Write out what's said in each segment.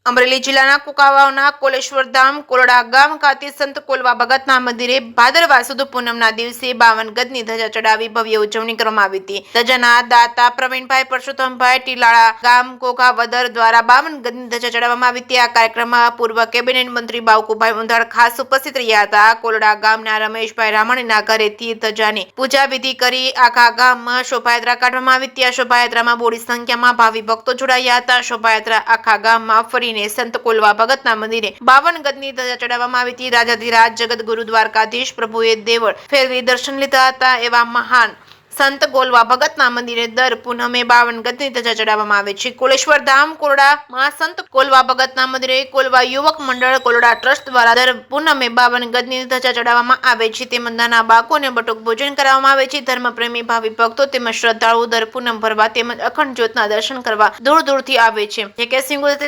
અમરેલી જિલ્લાના કુકાવાવના કોલેશ્વર ધામ કોરડા ગામ ખાતે સંત કોલવા ભગતના મંદિરે ભાદરવા સુદ પૂનમના દિવસે 52 ગજની ધજા ચડાવી ભવ્ય ઉજવણી કરવામાં આવી હતી। ધજાના દાતા પ્રવીણભાઈ પરસોત્તમભાઈ ટીલાળા ગામ કોકાવદર દ્વારા 52 ગજની ધજા ચડાવવામાં આવી હતી। આ કાર્યક્રમમાં પૂર્વ કેબિનેટ મંત્રી બાવકુભાઈ ઉંધાડ ખાસ ઉપસ્થિત રહ્યા હતા। કોરડા ગામના રમેશભાઈ રામાણીના ઘરેથી ધજાની પૂજા વિધિ કરી આખા ગામમાં શોભાયાત્રા કાઢવામાં આવી હતી। આ શોભાયાત્રામાં બોડી સંખ્યામાં ભાવિ ભક્તો જોડાયા હતા। શોભાયાત્રા આખા ગામમાં ફરી સંત કોલવા ભગતના મંદિરે 52 ગજની ધજા ચડાવવામાં આવી હતી। રાજાધિરાજ જગત ગુરુ દ્વારકાધીશ પ્રભુએ દેવળ ફેરવી દર્શન લીધા હતા। એવા મહાન સંત કોલવા ભગતના મંદિરે દર પૂનમે 52 ગજની ધજા ચડાવવામાં આવે છે। કોલેશ્વર ધામ કોરડામાં સંત કોલવા ભગતના મંદિરે કોલવા યુવક મંડળ કોરડા ટ્રસ્ટ દ્વારા દર પૂનમે 52 ગજની ધજા ચડાવવામાં આવે છે। તેમજ નાના બાળકોને બટુક ભોજન કરાવવામાં આવે છે। ધર્મપ્રેમી ભાવિ ભક્તો તેમજ શ્રદ્ધાળુઓ દર પૂનમ ભરવા તેમજ અખંડ જ્યોતના દર્શન કરવા દૂર દૂરથી આવે છે।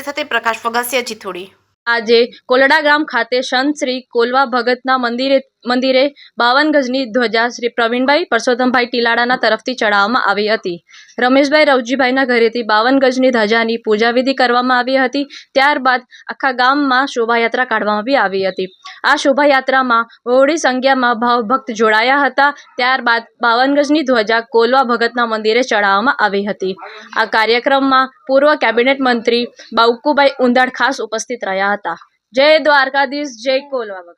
સાથે પ્રકાશ ફગાસિયા જીથોડી। આજે કોલડા ગામ ખાતે સંત શ્રી કોલવા ભગતના મંદિરે 52 ગજની ધ્વજા શ્રી પ્રવીણભાઈ પરસોત્તમભાઈ ટીલાળાના તરફથી ચડાવવામાં આવી હતી। રમેશભાઈ રવજીભાઈના ઘરેથી 52 ગજની ધજાની પૂજા વિધિ કરવામાં આવી હતી। ત્યારબાદ આખા ગામમાં શોભાયાત્રા કાઢવામાં આવી હતી। આ શોભાયાત્રામાં બહોળી સંખ્યામાં ભાવભક્ત જોડાયા હતા। ત્યારબાદ 52 ગજની ધ્વજા કોલવા ભગતના મંદિરે ચડાવવામાં આવી હતી। આ કાર્યક્રમમાં પૂર્વ કેબિનેટ મંત્રી બાવકુભાઈ ઉંધાડ ખાસ ઉપસ્થિત રહ્યા હતા। જય દ્વારકાધીશ, જય કોલવા ભગત।